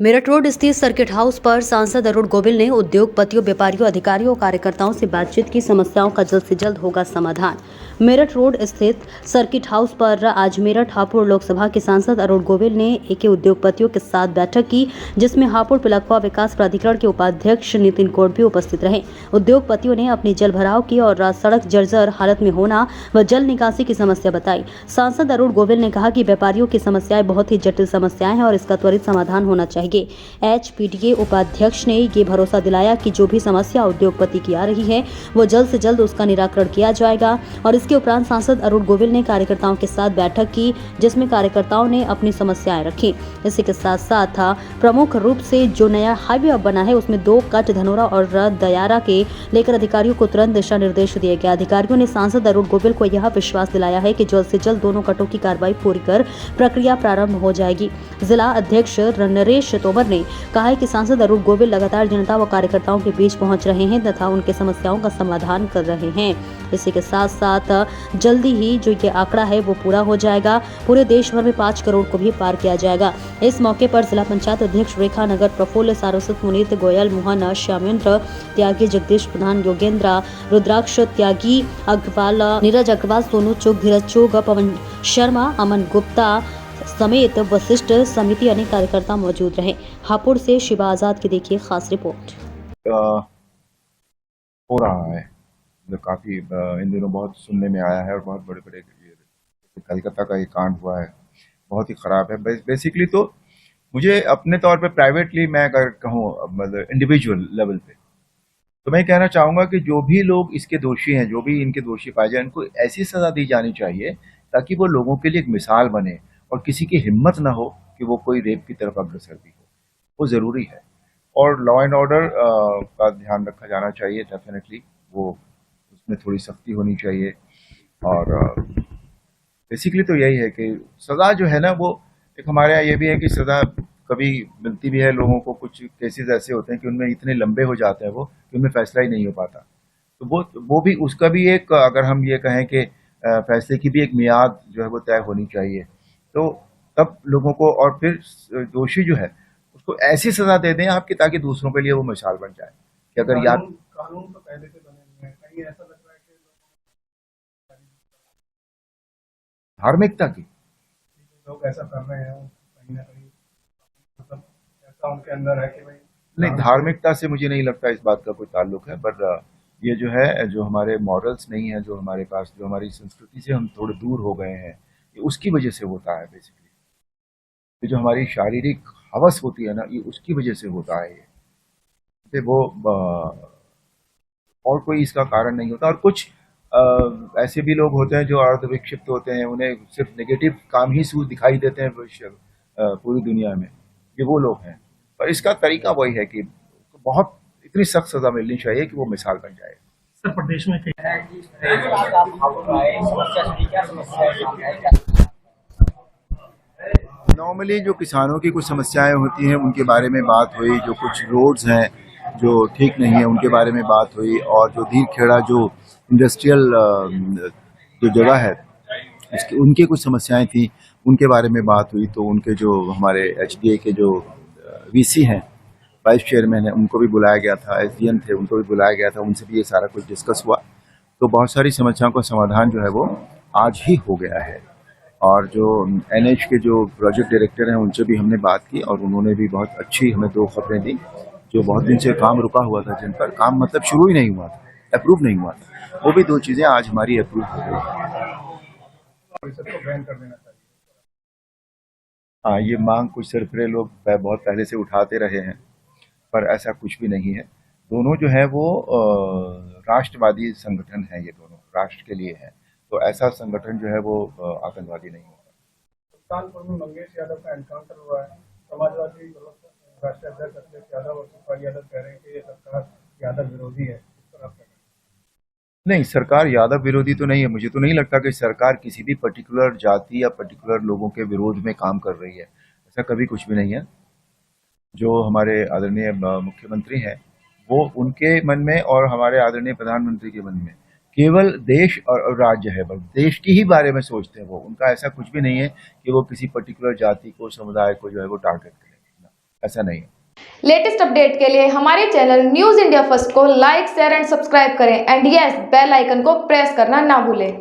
Meerut road स्थित circuit house पर सांसद अरुण गोविल ने उद्योगपतियों, व्यापारियों, अधिकारियों और कार्यकर्ताओं से बातचीत की। समस्याओं का जल्द से जल्द होगा समाधान। मेरठ रोड स्थित सर्किट हाउस पर आज मेरठ हापुड़ लोकसभा के सांसद अरुण गोविल ने एक उद्योगपतियों के साथ बैठक की, जिसमें हापुड़ पिलखवा विकास प्राधिकरण के उपाध्यक्ष नितिन कोट भी उपस्थित रहे। उद्योगपतियों ने अपनी जल भराव की और सड़क जर्जर हालत में होना व जल निकासी की समस्या बताई। सांसद अरुण गोविल ने कहा कि व्यापारियों की समस्याएं बहुत ही जटिल समस्याएं हैं और इसका त्वरित समाधान होना चाहिए। एचपीडीए उपाध्यक्ष ने ये भरोसा दिलाया कि जो भी समस्या उद्योगपति की आ रही है वो जल्द से जल्द उसका निराकरण किया जाएगा। और इसके उपरांत सांसद अरुण गोविल ने कार्यकर्ताओं के साथ बैठक की, जिसमें कार्यकर्ताओं ने अपनी समस्याएं रखी। इसी के साथ साथ प्रमुख रूप से जो नया हाईवे अब बना है उसमें 2 कट धनोरा और दयारा के लेकर अधिकारियों को तुरंत दिशा निर्देश दिए गए। अधिकारियों ने सांसद अरुण गोविल को यह विश्वास दिलाया है कि जल्द से जल्द दोनों कटों की कार्रवाई पूरी कर प्रक्रिया प्रारंभ हो जाएगी। जिला अध्यक्ष नरेश तोमर ने कहा है कि सांसद अरुण गोविल लगातार जनता व कार्यकर्ताओं के बीच पहुंच रहे हैं तथा उनके समस्याओं का समाधान कर रहे हैं। इसी के साथ साथ जल्दी ही जो ये आंकड़ा है वो पूरा हो जाएगा। पूरे देश भर में 5 करोड़ को भी पार किया जाएगा। इस मौके पर जिला पंचायत अध्यक्ष रेखा नगर प्रफुल्ल, सारस्वत, मुनीत गोयल, मोहन, श्यामेंद्र त्यागी, जगदीश प्रधान, योगेंद्र, रुद्राक्ष त्यागी, अग्रवाल, नीरज अग्रवाल, सोनू चुग, धीरज चुग, पवन शर्मा, अमन गुप्ता समेत वशिष्ठ समिति अनेक कार्यकर्ता मौजूद रहे। हापुड़ से शिवा आजाद की देखिए खास रिपोर्ट। हो रहा है काफी इन दिनों बहुत सुनने में आया है और बहुत बड़े बड़े कलकत्ता का ये कांड हुआ है, बहुत ही खराब है। बेसिकली तो मुझे अपने तौर पे प्राइवेटली मैं अगर कहूँ मतलब इंडिविजुअल लेवल पे तो मैं कहना चाहूंगा कि जो भी लोग इसके दोषी हैं, जो भी इनके दोषी पाए जाए, इनको ऐसी सजा दी जानी चाहिए ताकि वो लोगों के लिए एक मिसाल बने और किसी की हिम्मत ना हो कि वो कोई रेप की तरफ अग्रसर भी हो। वो जरूरी है और लॉ एंड ऑर्डर का ध्यान रखा जाना चाहिए। डेफिनेटली वो उसमें थोड़ी सख्ती होनी चाहिए और बेसिकली तो यही है कि सजा जो है ना वो एक हमारे यहाँ ये भी है कि सजा कभी मिलती भी है लोगों को। कुछ केसेस ऐसे होते हैं कि उनमें इतने लंबे हो जाते हैं वो कि उनमें फैसला ही नहीं हो पाता। तो वो भी उसका भी एक अगर हम ये कहें कि फैसले की भी एक मियाद जो है वो तय होनी चाहिए, तो तब लोगों को और फिर दोषी जो है उसको ऐसी सजा दे दें आपकी ताकि दूसरों के लिए वो मिसाल बन जाए कि अगर याद कानून तो पहले से बने हुए हैं, कहीं ऐसा लग रहा है कि धार्मिकता की लोग ऐसा कर रहे हैं कहीं ना कहीं, मतलब ऐसा उनके अंदर है कि भाई नहीं, धार्मिकता से मुझे नहीं लगता इस बात का कोई ताल्लुक है। बट ये जो है जो हमारे मॉरल्स नहीं है, जो हमारे पास जो हमारी संस्कृति से हम थोड़े दूर हो गए हैं, ये उसकी वजह से होता है। बेसिकली ये जो हमारी शारीरिक हवस होती है ना, ये उसकी वजह से होता है। ये वो और कोई इसका कारण नहीं होता। और कुछ ऐसे भी लोग होते हैं जो अर्धविक्षिप्त होते हैं, उन्हें सिर्फ नेगेटिव काम ही सूझ दिखाई देते हैं पूरी दुनिया में, ये वो लोग हैं। पर इसका तरीका वही है कि बहुत इतनी सख्त सजा मिलनी चाहिए कि वो मिसाल बन जाए। सर प्रदेश में नॉर्मली जो किसानों की कुछ समस्याएं होती हैं उनके बारे में बात हुई, जो कुछ रोड्स हैं जो ठीक नहीं है उनके बारे में बात हुई, और जो धीरखेड़ा जो इंडस्ट्रियल जो जगह है उसकी उनकी कुछ समस्याएं थी उनके बारे में बात हुई। तो उनके जो हमारे एचडीए के जो वीसी हैं, वाइस चेयरमैन है, उनको भी बुलाया गया था, एसडीएम थे उनको भी बुलाया गया था, उनसे भी ये सारा कुछ डिस्कस हुआ। तो बहुत सारी समस्याओं का समाधान जो है वो आज ही हो गया है। और जो एनएच के जो प्रोजेक्ट डायरेक्टर हैं उनसे भी हमने बात की और उन्होंने भी बहुत अच्छी हमें 2 खबरें दी। जो बहुत दिन से काम रुका हुआ था, जिन पर काम मतलब शुरू ही नहीं हुआ था, अप्रूव नहीं हुआ था, वो भी 2 चीजें आज हमारी अप्रूव हो गई। सबको बैन कर देना चाहिए। हाँ, ये मांग कुछ सरफरे लोग बहुत पहले से उठाते रहे हैं, पर ऐसा कुछ भी नहीं है। दोनों जो है वो राष्ट्रवादी संगठन है, ये दोनों राष्ट्र के लिए है। तो ऐसा संगठन जो है वो आतंकवादी नहीं होता। सुल्तानपुर में मंगेश यादव का एनकाउंटर हुआ है। समाजवादी राष्ट्रीय अध्यक्ष अखिलेश यादव और सुखपाल यादव कह रहे हैं कि ये सरकार यादव विरोधी है। इस पर आप क्या कहें? नहीं, सरकार यादव विरोधी तो नहीं है। मुझे तो नहीं लगता कि सरकार किसी भी पर्टिकुलर जाति या पर्टिकुलर लोगों के विरोध में काम कर रही है, ऐसा कभी कुछ भी नहीं है। जो हमारे आदरणीय मुख्यमंत्री हैं वो उनके मन में और हमारे आदरणीय प्रधानमंत्री के मन में केवल देश और राज्य है, बस देश की ही बारे में सोचते हैं वो। उनका ऐसा कुछ भी नहीं है कि वो किसी पर्टिकुलर जाति को, समुदाय को जो है वो टारगेट करें। ऐसा नहीं है। लेटेस्ट अपडेट के लिए हमारे चैनल न्यूज़ इंडिया फर्स्ट को लाइक, शेयर एंड सब्सक्राइब करें एंड यस बेल आइकन को प्रेस करना ना भूलें।